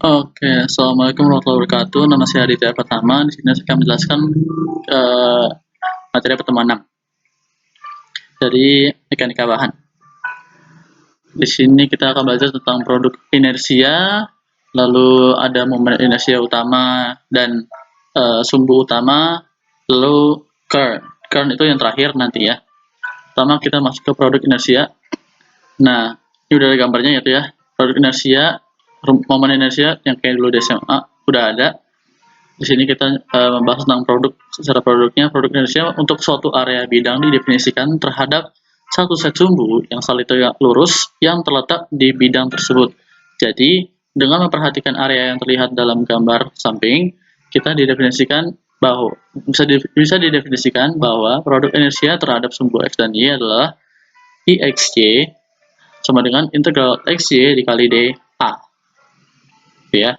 Oke, assalamualaikum warahmatullahi wabarakatuh. Nama saya Aditya Pratama. Di sini saya akan menjelaskan eh, materi pertemuan 6 dari mekanika bahan. Di sini kita akan belajar tentang produk inersia, lalu ada momen inersia utama dan sumbu utama, lalu current. Current itu yang terakhir nanti ya. Pertama kita masuk ke produk inersia. Nah, ini udah ada gambarnya ya. Produk inersia, momen inersia yang kayak dulu di SMA udah ada. Di sini kita membahas tentang produk secara produknya. Produk inersia untuk suatu area bidang didefinisikan terhadap satu set sumbu yang saling tegak lurus yang terletak di bidang tersebut. Jadi, dengan memperhatikan area yang terlihat dalam gambar samping, kita didefinisikan bahwa bisa didefinisikan bahwa produk inersia terhadap sumbu X dan Y adalah IXY sama dengan integral XY dikali dA. Ya.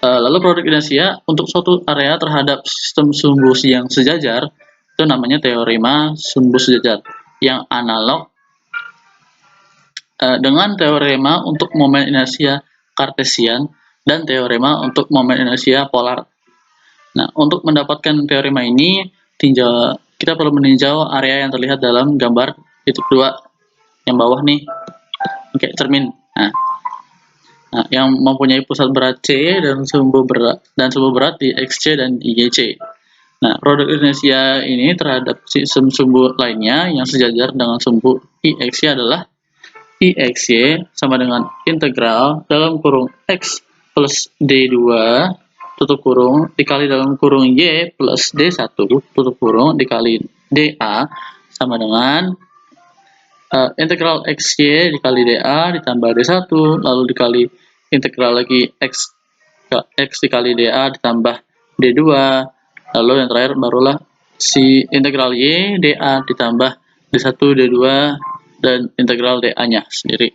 Lalu produk inersia untuk suatu area terhadap sistem sumbu yang sejajar itu namanya teorema sumbu sejajar yang analog dengan teorema untuk momen inersia kartesian dan teorema untuk momen inersia polar. Nah, untuk mendapatkan teorema ini, kita perlu meninjau area yang terlihat dalam gambar titik 2 yang bawah nih, kayak cermin. Nah, yang mempunyai pusat berat C dan sumbu berat di XC dan YC. Nah, produk inersia ini terhadap sistem sumbu lainnya yang sejajar dengan sumbu IXY adalah IXY sama dengan integral dalam kurung X plus D2 tutup kurung dikali dalam kurung Y plus D1 tutup kurung dikali DA sama dengan integral XY dikali DA ditambah D1 lalu dikali integral lagi X dikali DA ditambah D2 lalu yang terakhir barulah si integral Y DA ditambah D1 D2 dan integral DA nya sendiri,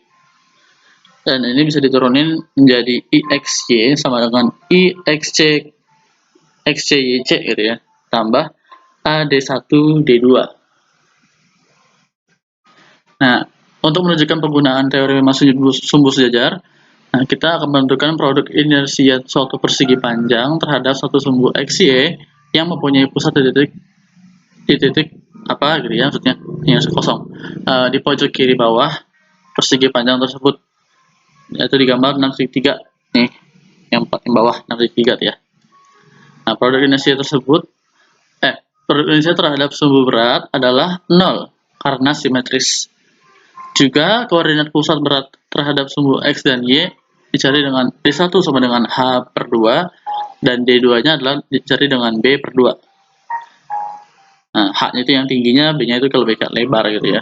dan ini bisa diturunin menjadi IXY sama dengan IXC XCYC gitu ya tambah AD1 D2. Nah, untuk menunjukkan penggunaan teori sumbu sejajar, nah, kita akan menentukan produk inersia suatu persegi panjang terhadap satu sumbu XY yang mempunyai pusat di titik apa gitu ya, maksudnya yang kosong di pojok kiri bawah persegi panjang tersebut, yaitu digambar 6,3 nih, yang bawah 6,3 ya. Nah, produk inersia terhadap sumbu berat adalah 0 karena simetris. Juga koordinat pusat berat terhadap sumbu X dan Y dicari dengan D1 sama dengan H per 2 dan D2-nya adalah dicari dengan B per 2. Nah, H-nya itu yang tingginya, B-nya itu lebih lebar gitu ya.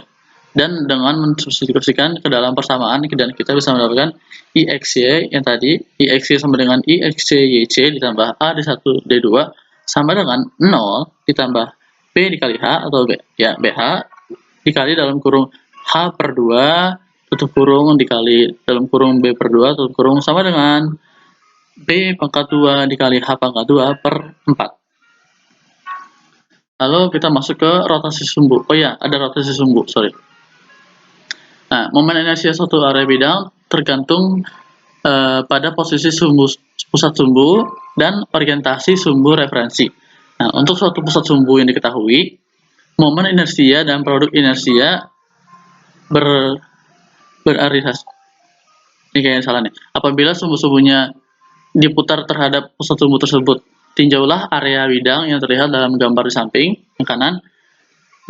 Dan dengan mensubstitusikan ke dalam persamaan dan kita bisa mendapatkan IXY yang tadi, IXY sama dengan IXCYC ditambah A D1 D2 sama dengan 0 ditambah B dikali H atau BH dikali dalam kurung H per 2 tutup kurung dikali dalam kurung B per 2 tutup kurung sama dengan B pangkat 2 dikali H pangkat 2 per 4. Lalu kita masuk ke rotasi sumbu. Oh ya, ada rotasi sumbu, sorry. Nah, momen inersia suatu area bidang tergantung pada posisi pusat sumbu dan orientasi sumbu referensi. Nah, untuk suatu pusat sumbu yang diketahui, momen inersia dan produk inersia berorientasi. Ini kayaknya salah nih. Apabila sumbu-sumbunya diputar terhadap pusat sumbu tersebut, tinjaulah area bidang yang terlihat dalam gambar di samping yang kanan,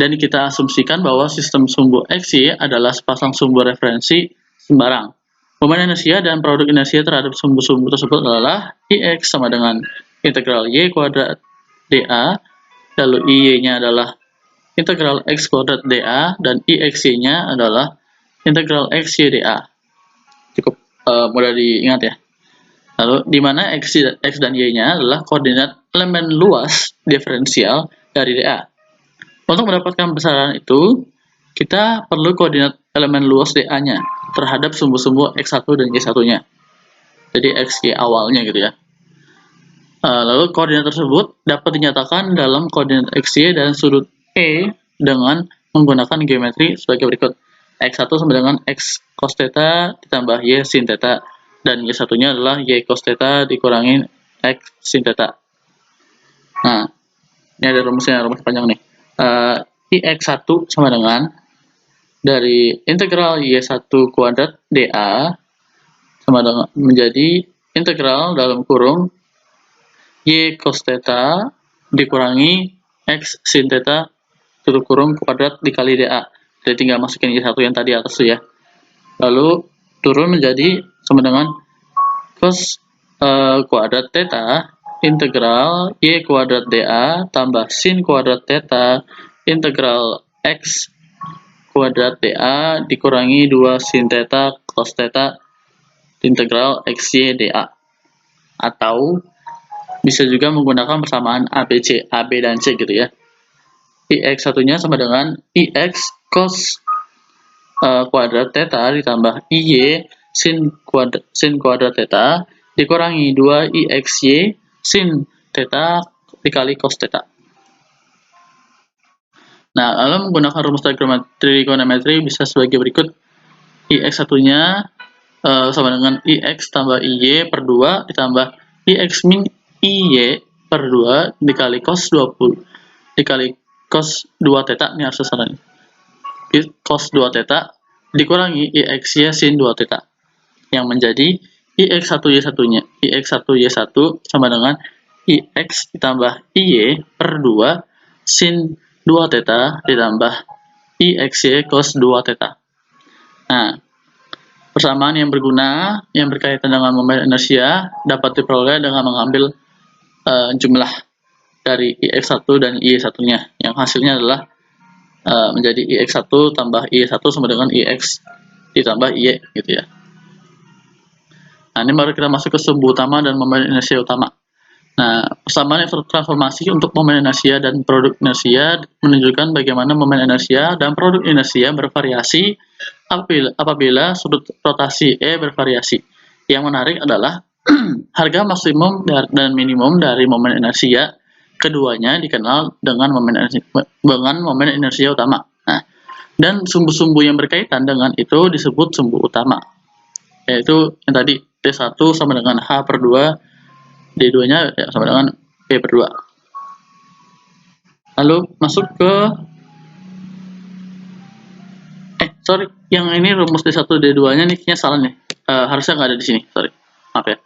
dan kita asumsikan bahwa sistem sumbu XY adalah sepasang sumbu referensi sembarang. Momen inersia dan produk inersia terhadap sumbu-sumbu tersebut adalah IX sama dengan integral Y kuadrat dA, lalu IY-nya adalah integral X kuadrat dA, dan IXY-nya adalah integral XY dA. Cukup mudah diingat ya. Lalu, di mana X dan Y-nya adalah koordinat elemen luas diferensial dari dA. Untuk mendapatkan besaran itu, kita perlu koordinat elemen luas dA-nya terhadap sumbu-sumbu X1 dan Y1-nya. Jadi XY awalnya gitu ya. Lalu koordinat tersebut dapat dinyatakan dalam koordinat XY dan sudut E dengan menggunakan geometri sebagai berikut. X1 sama dengan X cos theta ditambah Y sin theta. dan Y1-nya adalah Y cos theta dikurangi X sin theta. Nah, ini ada rumusnya, rumus panjang nih. IX1 sama dengan dari integral Y1 kuadrat dA sama dengan menjadi integral dalam kurung Y cos theta dikurangi X sin theta tutup kurung kuadrat dikali dA. Jadi tinggal masukin Y1 yang tadi atas tuh ya. Lalu turun menjadi sama dengan cos kuadrat theta integral Y kuadrat dA tambah sin kuadrat theta integral X kuadrat dA dikurangi 2 sin theta cos theta integral XY dA. Atau bisa juga menggunakan persamaan ABC, AB dan C gitu ya. IX1-nya sama dengan IX cos kuadrat theta ditambah IY sin kuadrat theta dikurangi 2 IXY sin theta dikali cos theta. Nah, lalu menggunakan rumus trigonometri bisa sebagai berikut. IX1-nya sama dengan IX tambah IY per 2 ditambah IX min IY per 2 dikali cos 20 dikali cos 2 theta, ini harus salah nih. Cos 2 theta dikurangi IXY sin 2 theta yang menjadi IX1Y1-nya. IX1Y1 sama dengan IX ditambah IY per 2 sin 2 theta ditambah IXY cos 2 theta. Nah, persamaan yang berguna yang berkaitan dengan momen inersia dapat diperoleh dengan mengambil jumlah dari IX1 dan IY1-nya, yang hasilnya adalah menjadi IX1 tambah IY1 sama dengan IX ditambah IY gitu ya. Nah, ini baru kita masuk ke sumbu utama dan momen inersia utama. Nah, persamaan transformasi untuk momen inersia dan produk inersia menunjukkan bagaimana momen inersia dan produk inersia bervariasi apabila sudut rotasi E bervariasi. Yang menarik adalah harga maksimum dan minimum dari momen inersia keduanya dikenal dengan momen inersia utama. Nah, dan sumbu-sumbu yang berkaitan dengan itu disebut sumbu utama, yaitu yang tadi D1 sama dengan H per 2, D2-nya ya, sama dengan P per 2. Lalu masuk ke yang ini rumus D1 D2-nya nih kayaknya salah nih. Harusnya nggak ada di sini, sorry. Maaf ya.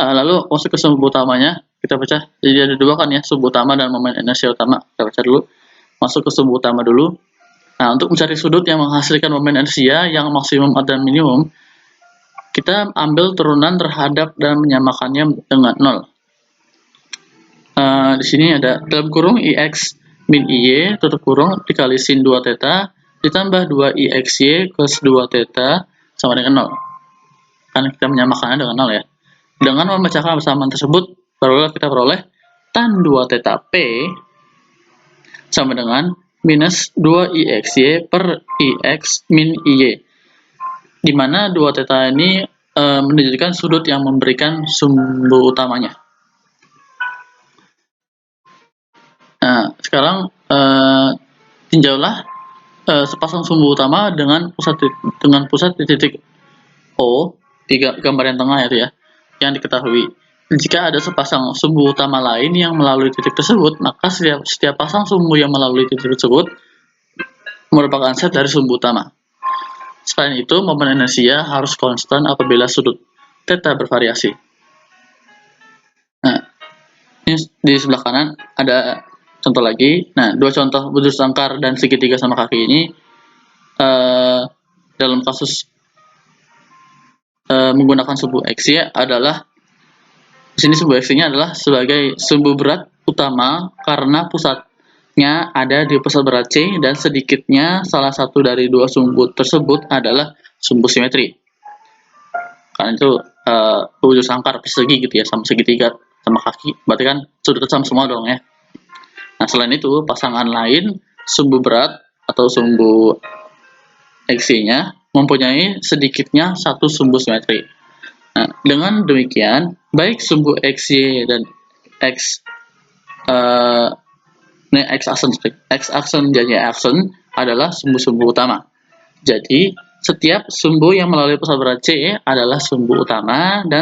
Lalu masuk ke sumbu utamanya, kita baca. Jadi ada dua kan ya, sumbu utama dan momen inersia utama. Kita baca dulu. Masuk ke sumbu utama dulu. Nah, untuk mencari sudut yang menghasilkan momen inersia yang maksimum dan minimum, kita ambil turunan terhadap dan menyamakannya dengan 0. Di sini ada dalam kurung IX min IY tutup kurung dikali sin 2 theta ditambah 2 IXY cos 2 theta sama dengan 0. Kan kita menyamakannya dengan 0 ya. Dengan memecahkan persamaan tersebut, barulah kita peroleh tan 2 theta P sama dengan minus 2 IXY per IX min IY. Di mana 2 theta ini menunjukkan sudut yang memberikan sumbu utamanya. Nah, sekarang tinjaulah sepasang sumbu utama dengan pusat di titik O di gambar yang tengah itu ya, yang diketahui. Jika ada sepasang sumbu utama lain yang melalui titik tersebut, maka setiap pasang sumbu yang melalui titik tersebut merupakan set dari sumbu utama. Selain itu, momen inersia harus konstan apabila sudut theta bervariasi. Nah, ini di sebelah kanan ada contoh lagi. Nah, dua contoh budur sangkar dan segitiga sama kaki ini dalam kasus menggunakan sumbu X-Y adalah di sini sumbu X-nya adalah sebagai sumbu berat utama karena pusatnya ada di pusat berat C dan sedikitnya salah satu dari dua sumbu tersebut adalah sumbu simetri. Karena itu budur sangkar persegi gitu ya, sama segitiga sama kaki, berarti kan sudut sama semua dong ya. Nah, selain itu, pasangan lain sumbu berat atau sumbu X-nya mempunyai sedikitnya satu sumbu simetri. Nah, dengan demikian, baik sumbu X-Y dan X-aksen dan Y-aksen adalah sumbu-sumbu utama. Jadi, Setiap sumbu yang melalui pesawat berat C adalah sumbu utama dan